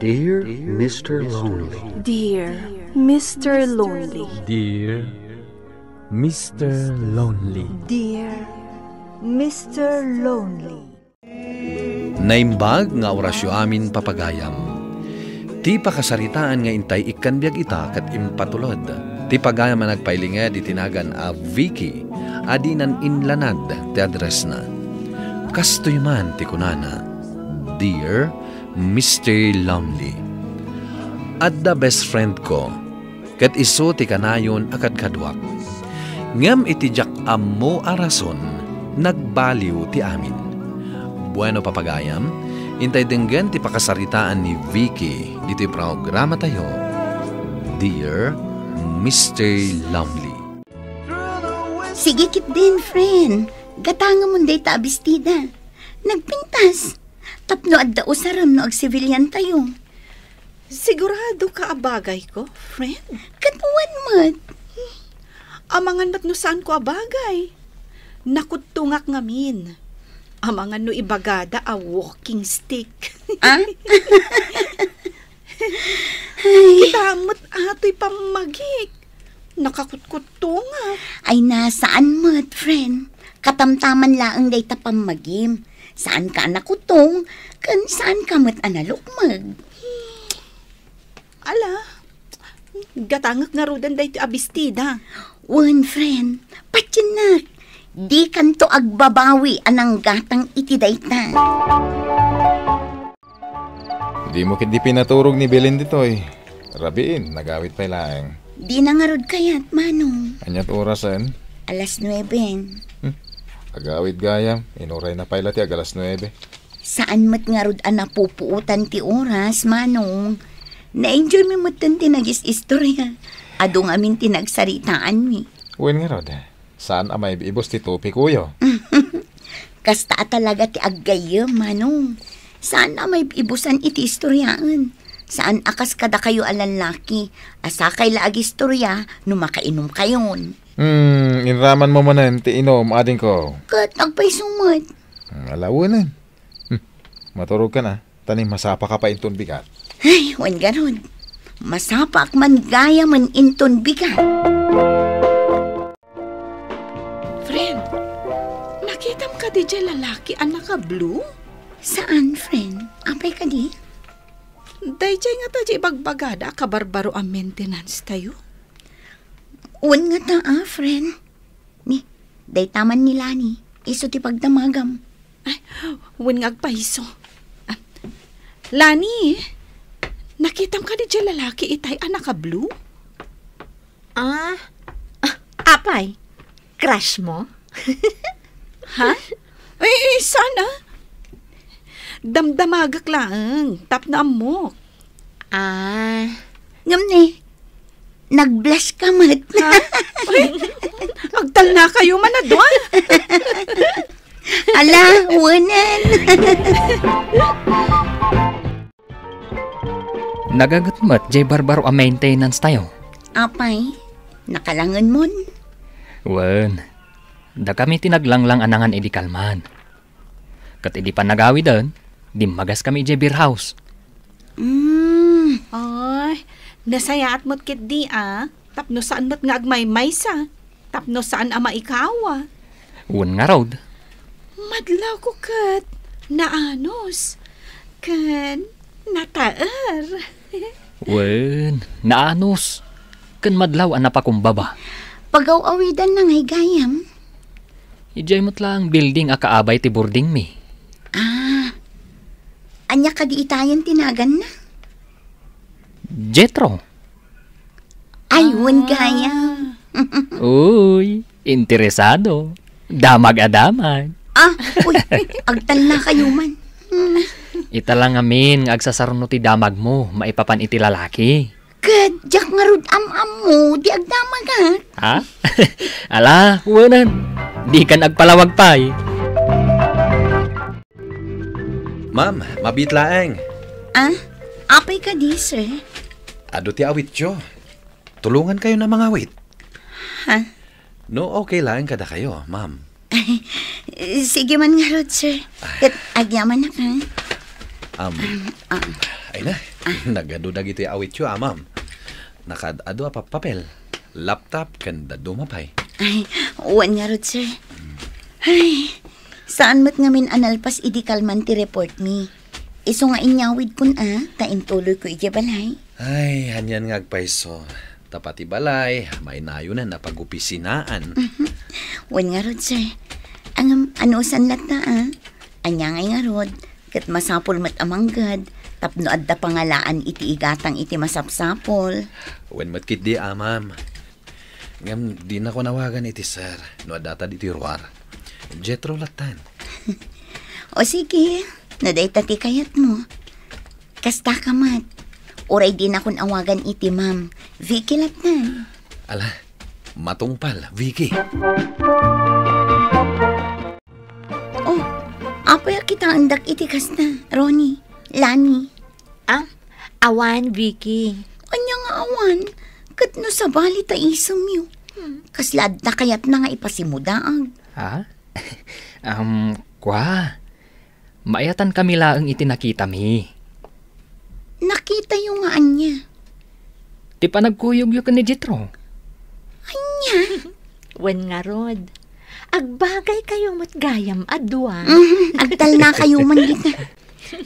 Dear Mr. Lonely. Dear Mr. Lonely. Dear Mr. Lonely. Dear Mr. Lonely. Naimbag nga orasyo amin papagayam. Ti pakasaritaan nga intay ikanbiag ita kat impatulod. Ti pagayam nga nagpailinga di tinagan a Vicky adinan inlanad ti address na. Kastoy man ti kunana. Dear Mr. Lonely. Adda best friend ko kat iso ti kanayon akad kadwak. Ngam itijak ammo arason nagbaliw ti amin. Bueno papagayam, intay denggan ti pakasaritaan ni Vicky dito'y programa tayo. Dear Mr. Lonely. Sige kit din, friend. Gatanga mo day ta abistida. Nagpintas. Tapno adda usaram no ag civilian tayo. Sigurado ka abagay ko, friend? Katuan mat. Amangan no saan ko abagay. Nakutungak ngamin. Amangan no ibagada a walking stick. Ah? Kitamot ato'y pamagik. Nakakutkutungak. Ay nasaan mat, friend? Katamtaman laang day tapang magim. Saan ka nakutong? Kan saan ka mat analukmag? Ala, gatangak nga rudan day ti abistida. One friend, patyanak. Di kanto agbabawi anang gatang iti dayta. Di mo kit di pinaturog ni Belen ditoy. Rabiin, nagawit pa lang. Di na nga rod kayat, manong. Anyat orasan? Alas 9. Agawit gaya, inuray na pala ti agalas 9. Saan mat nga rod napupuutan ti oras, manong? Na-enjoy mi mo't tinagis istorya. Adong amin tinagsaritaan mi. Uwin nga rod, saan amay ibos ti topi kuyo? Kasta talaga ti aggayam, manong. Saan amay ibusan iti istoryaan? Saan akas kada kayo alalaki? Asa kay laag istorya no makainom kayon? Inraman mo manan ti inom ading ko. Kat agpay sumot. Alawanan. Maturog ka na. Tanim masapa ka pa inton bigat. Ay, wan ganon. Masapak man gaya man inton bigat. Friend, nakita mo ka di dyan lalaki ang naka-blue? Saan, friend? Apay ka di? Dayjay nga ta di bagbagada kabarbaro ang maintenance tayo. Wan nga ta, friend. Ni, day taman nila ni. Iso ti pagdamagam. Ay, wan nga agpahiso. Lani, nakita mo ka di dyan lalaki itay ang naka-blue? Apay, crush mo? Ha? Ay, sana. Damdamagak lang. Tap na amok. Ngam ni, nag-blush ka mat. Ha? Ay, agtal na kayo manadwa. Ala, wanan. Nagagatmat, jay barbaro a maintenance tayo. Apay, nakalangan mon. Wen, da kami tinaglanglang anangan edi kalman. Kat edi pa nagawi doon, di magas kami jay beer house. Ay, nasayaat mo't kit di Tapno saan mo't nga agmay-may sa. Tapno saan ama ikawa. Wen nga road. Madlaw ko kat. Naanos. Kan nataar. Wen, naanos. Kan madlaw ang napakumbaba. Pagaw-awidan ng higayam. Ijay mo't lang building a kaabay ti boarding mi. Anya ka di itayan tinagan na? Jetro. Ayun gaya. Uy, interesado. Damag-adamag. Uy, agtal na kayo man. Ita lang amin, agsasarno ti damag mo, maipapan iti lalaki. Kadyak nga rod am mo, di agdamag Ha? Ala, wanan. Di kan agpalawag pay. Ma'am, mabitlaeng. Apay ka di, sir? Ado ti awit yo. Tulungan kayo na mga awit. Ha? No, okay lang kada kayo, ma'am. Sige man nga rod, sir. Kat agyaman na ka. Ay na, Nagadudag iti awit yu, ma'am. Nakadado pa papel. Laptop kan dumapay. Ay, uwan nga rod, sir. Ay, saan mat ngamin analpas idikalman ti report mi? Iso nga inyawid kun taintuloy ko iti balay. Ay, hanyan nga agpaiso. Tapati balay, may nayo na napagupisinaan. Uwan nga rod, sir. Ang ano sanlat na Anya nga rod, kat masapol mat amanggad. Tapno adda pangalaan iti igatang iti masapsapol. When matkit di, ma'am. Ngam, di na ko nawagan iti sir. No adata iti ruar. Jetro latan. O sige, naday tati kayat mo. Kasta ka mat. Uray din akong awagan iti ma'am. Vicky latan. Ala, matungpal, Vicky. Oh, apaya kita andak iti kasta, Ronnie, Lani. Awan, Vicky. Anya nga awan, kat no sa bali ta isam yu. Kaslad na kayat na nga ipasimudaag. Ha? Kwa. Maayatan kami laang itinakita mi. Nakita yung nga anya. Ti pa nagkuyog yu ka ni Jetro. Anya? Wen nga rod. Agbagay kayo matgayam adwa. Agtal na kayo man kita.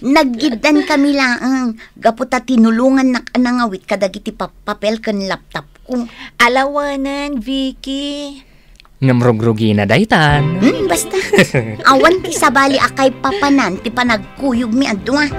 Naggidan kami laang. Gaputa tinulungan na kanangawit kadagiti papel kan laptop ko. Alawanan, Vicky. Ngamrog-rugi na daytan. Basta. Awan ti sabali akay papanan ti panagkuyog mi adwa.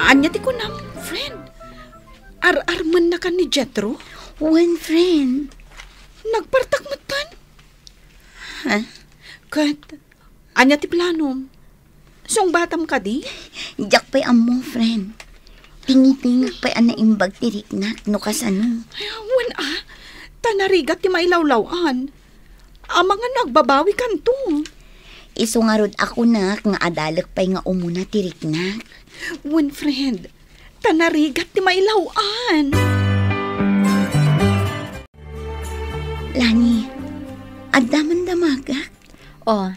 Anya ti ko na, friend. Ar-arman na ka ni Jetro? One friend. Nagpartakmatan? Ha? Kat, anya ti plano? Song batam ka di? Jak pa'y amo, friend. Tingi-tingi pa'y anaimbag tiriknak no kasano. Ay, wan tanarigat ti mailawlawan. Mga nagbabawi kan to. Iso nga rod ako nga adalak pa'y nga umuna tiriknak. Wan, friend. Tanarigat ti mailawan. Lani, adaman damagak.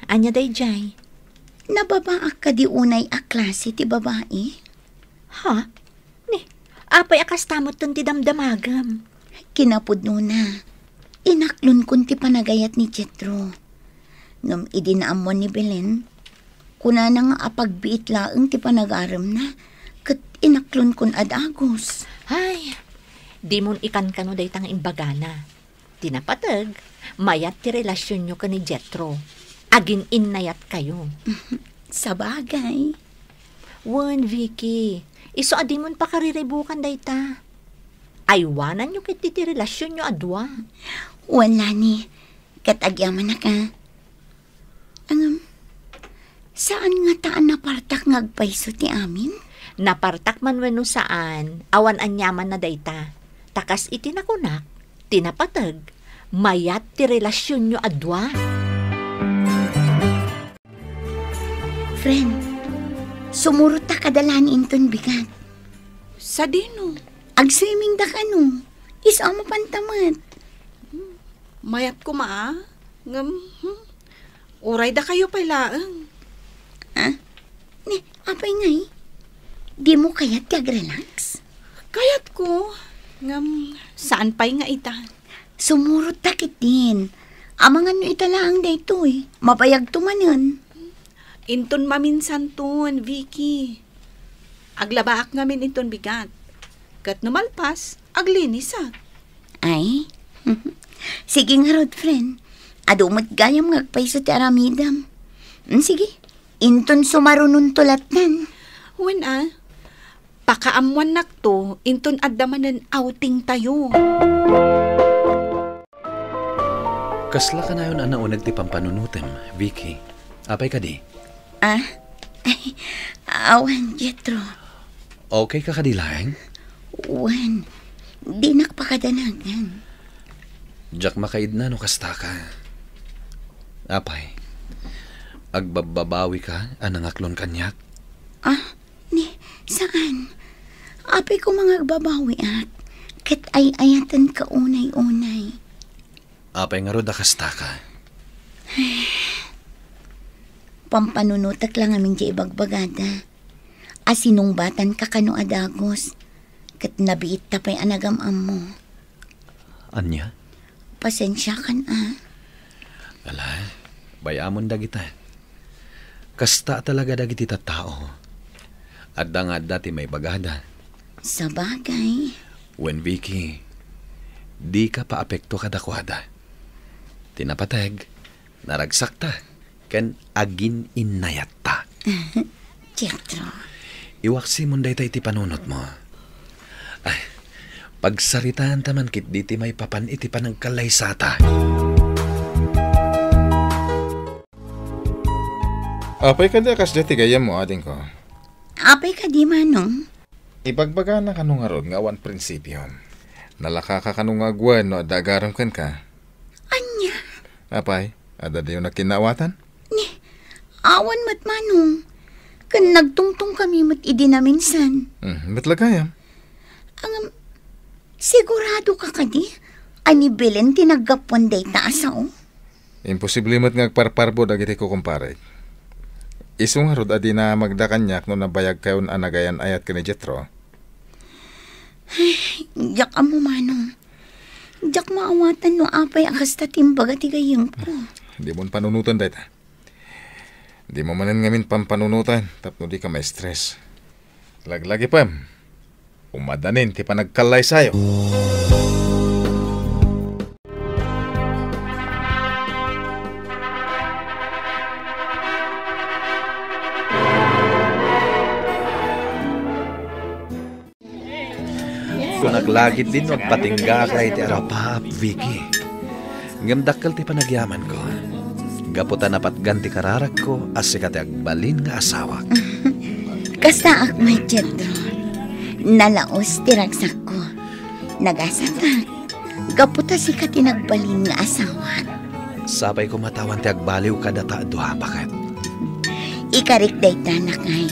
Anya day jay. Nababaak ka di unay a klase ti babae? Ha? Apay akastamot ton ti damdamagam. Kinapudno na. Inaklon kun ti panagayat ni Jetro. Ngam idinaamon ni Belen. Kuna na nga apagbiit laeng ti panagaram na. Kat inaklon kun adagos. Ay, di mon ikan kano day tang imbagana. Tinapatag, mayat ti relasyon nyo ka ni Jetro. Agin innayat kayo. Sa bagay. Wan, Vicky. Iso adimon pa kariribukan day ta. Aywanan nyo kiti ti relasyon nyo adwa. Wala ni. Katagyaman na ka. Saan nga taan napartak ngagpaiso ti amin? Napartak man wano saan, awan anyaman na dayta. Takas itinakunak, tinapatag, mayat ti relasyon nyo adwa. Friend, sumurot ta kadalani inton bigat. Sa dino? Ag-swimming da ka no. Isa mo pantamat. Mayat ko Uray da kayo pailaang. Ni, apay ngay. Di mo kayat tag-relax? Kayat ko. Saan pa'y nga ita? Sumurot takit din. Amangan no italaang da ito Mapayag tumanan. Inton maminsan ton, Vicky. Aglabaak ngamin inton bigat. Kat numalpas, aglinisak. Ay, sige nga rod, friend. Adumot gayam ngagpaiso ti aramidam. Sige, inton sumarunun tulatnan. Wen pakaamuan nakto, inton addamanan outing tayo. Kasla ka na yun anaunag ti pampanunutem, Vicky. Apay ka di? Awan, Jetro. Okay ka kadilaeng? Wan, di nakpakadanagan. Jack makaid na no kasta ka. Apay, agbababawi ka anangaklon kanyak? Saan? Apay ko mga agbabawi at kat ay-ayatan ka unay-unay. Apay nga roda kasta ka. Pampanunutak lang amin di ibagbagada. Asinungbatan ka kano adagos. Kat nabiit tapay anagam-am mo. Anya? Pasensya kan Ala, bayamon dagita. Kasta talaga dagiti tao. Adda nga dati may bagada. Sa bagay. When Vicky, di ka paapekto kadakwada. Tinapatag, naragsakta, kan agin inayata. Jetro. Iwaksi mo day tayo iti panunot mo. Ay, pagsaritaan taman kit di ti may papan iti panagkalaysata. Apay ka da kas dati gayam mo ading ko. Apay ka di manong. Ibagbaga na kanong nga rod nga awan prinsipyo. Nalaka ka kanong agwan no dagaram kan ka. Anya? Apay, ada dayo na kinawatan? Awan mat manong. Kan nagtungtong kami mat idi na minsan. Batlagayam? Sigurado ka kadi? Ani Belen tinaggapuan day taasaw? Imposible mat nga agparparbo dagiti ko kumpare. Isong harod adi na magdakanyak no nabayag kayon anagayan ayat ka ni Jetro. Diyak mo manong. Diyak maawatan no apay akas tatimbaga tigayang ko. Di mo panunutan dayta. Di mo manan ngamin pampanunutan tapno di ka ma-stress. Laglagi pam. Umadanin ti pa nagkalay sayo. Kung naglagit din magpatingga ka iti arapap, Vicky. Ngamdakkel ti panagyaman ko. Gaputan na patganti kararag ko as sikati agbalin nga asawa. Kasta ak may Jetro. Nalaos tiragsak ko. Nagasata. Gaputa sikati nagbalin nga asawa. Sabay ko matawan ti agbaliw kada taadwa bakat. Ikarik day tanakay.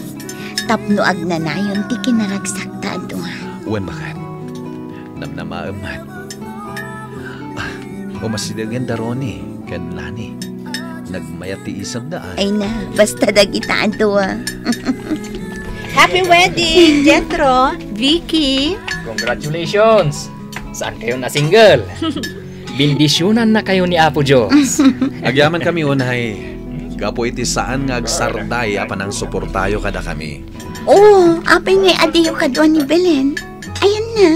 Tapno agnanayon ti kinaragsak taadwa. Wen bakat. Namnamaamat. Umasidagan daroni kan lani. Nagmayat ti isang daan. Ay na, basta dagitaan to Happy wedding, Jetro, Vicky. Congratulations! Saan kayo na single? Bindisyonan na kayo ni Apo Diyos. Agyaman kami unay. Gapo iti saan nga agsarday apan ang suportayo kada kami. Oo, apay ngay adiyo kadwa ni Belen. Ayan na.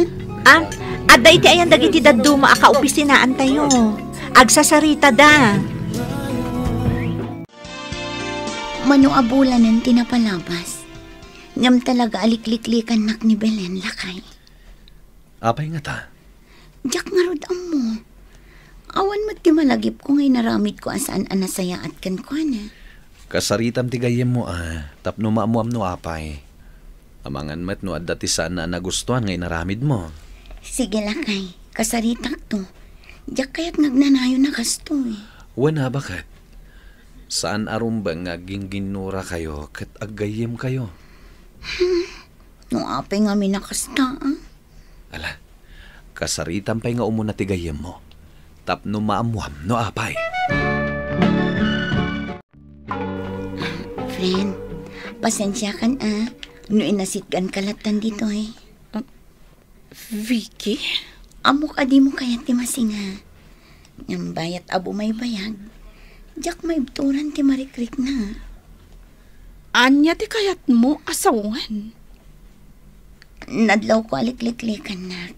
Ada iti ayan dagiti daduma akaopisinaan tayo. Agsasarita da. Mano abulanan tinapalabas. Ngam talaga alikliklikan nak ni Belen lakay. Apay nga ta? Diyak nga rod mo. Awan mo't ti malagip ko ngay naramid ko asaan anasaya at kan ko na. Kasaritam ti gayem mo tapno maamuam no apay. Amangan mat no adda ti saan na nagustuhan ngay naramid mo. Sige lakay, kasaritak to. Diyak kaya't nagnanayo na kasto Wana bakat? Saan arumbang nga ginginura kayo kat aggayem kayo? No apay nga minakasta Ala, kasaritam pa'y nga umuna ti gayem mo. Tapno maamuam no apay. Friend, pasensya kan no inasitgan kalatan dito Vicky? Amo ka di mo kaya ti masinga. Yang bayat abo may bayag. Diyak may bturan ti marikrik na. Anya ti kayat mo asawan? Nadlaw ko alikliklikan na.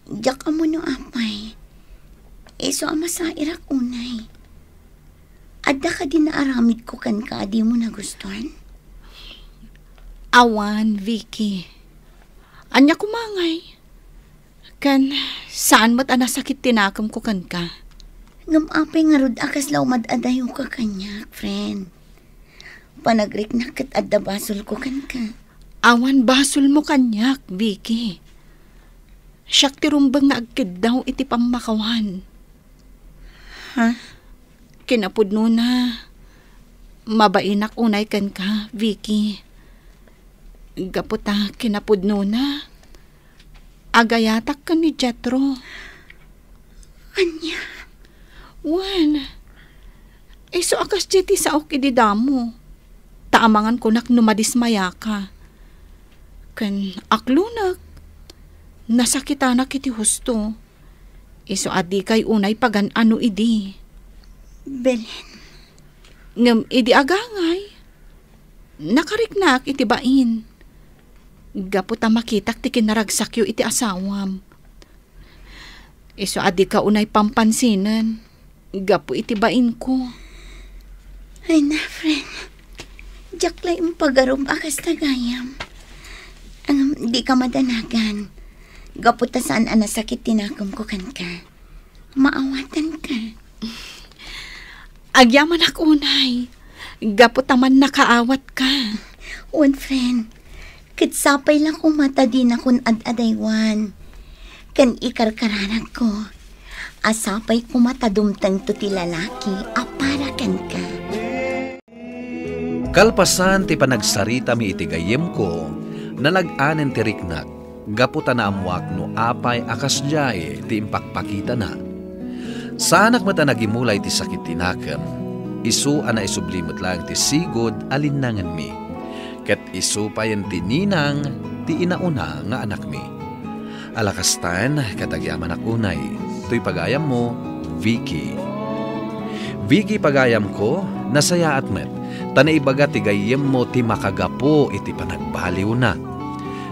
Diyak amo no apay. Iso ama sa irak unay. Adda ka din na aramid ko kan ka di mo nagustuhan? Awan, Vicky. Anya kumangay. Kan, saan mo't anasakit tinakam ko kan ka? Ngamapay nga rod akas law madadayo ka kanyak, friend. Panagrik na kat adda basol ko kan ka. Awan basol mo kanyak, Vicky. Siyak tirumbang nga agkid daw iti pamakawan. Ha? Kinapudno na. Mabainak unay kan ka, Vicky. Gaputa kinapudno na. Agayatak ka ni Jetro. Anya? Wan. So akas jeti sa ok ididamo. Taamangan ko nak numadismaya ka. Kan aklunak. Nasakitanak iti husto. Iso adi kay unay pagan ano idi. Belen, Ngam idi agangay. Nakariknak iti bain. Gaputa makitak ti kinaragsakyo iti asawam. Iso adi ka unay pampansinan. Gapu iti bain ko. ay na, friend. Jaklay pagarum akas tagayam. Di ka madanagan. Gaputa saan anasakit tinakam ko kan ka. Maawatan ka. Agyaman ak unay. Gaputa man nakaawat ka. One friend, kitsapay lang kung mata din akong ad-adaywan. Kan ikarkaranak ko. Asapay ko matadumtang to ti lalaki, aparakan ka. Kalpasan ti panagsarita mi iti gayem ko, nalaganen ti riknak, gaputa na amuak no apay akas jaye ti impakpakita na. Sanak mata nagimulay ti sakit tinakam, isu ana isublimot lang ti sigod alinangan mi, ket isu payan ti ninang ti inauna nga anak mi. Alakastan katagyaman akunay, tuy pagayam mo, Vicky. Vicky pagayam ko, nasaya at met, tanaibaga ti gayem mo ti makagapo iti panagbaliw na.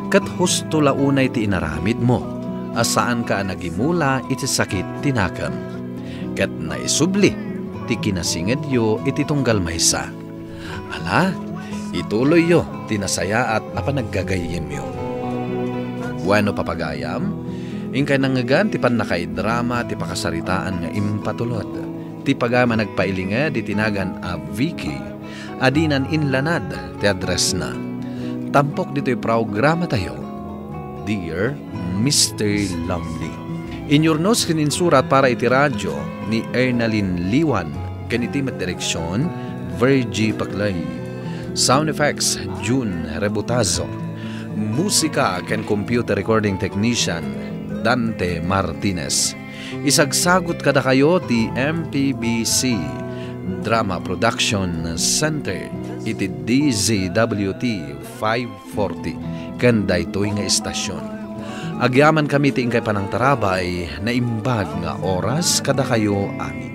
Kat husto launay ti inaramid mo, asaan ka nagimula iti sakit tinakam. Kat naisubli, ti kinasinged yo iti tunggal maysa. Ala, ituloy yo, tinasaya at apanaggagayem yo. Bueno papagayam, ingkay nangagan ti panakaidrama ti pakasaritaan nga impatulod. Ti pagama nagpailinga di tinagan a Vicky, adinan inlanad ti address na. Tampok dito'y programa tayo. Dear Mr. Lonely. In your notes kininsurat para iti radyo ni Ernalyn Liwan, kanitimat direksyon, Virgie Paclay. Sound effects, June Rebutazo. Musika ken computer recording technician, Dante Martinez. Isagsagot kada kayo ti MPBC Drama Production Center iti DZWT 540 ken daytoy nga istasyon. Agyaman kami ti ingkay panang tarabay na imbag nga oras kada kayo amin.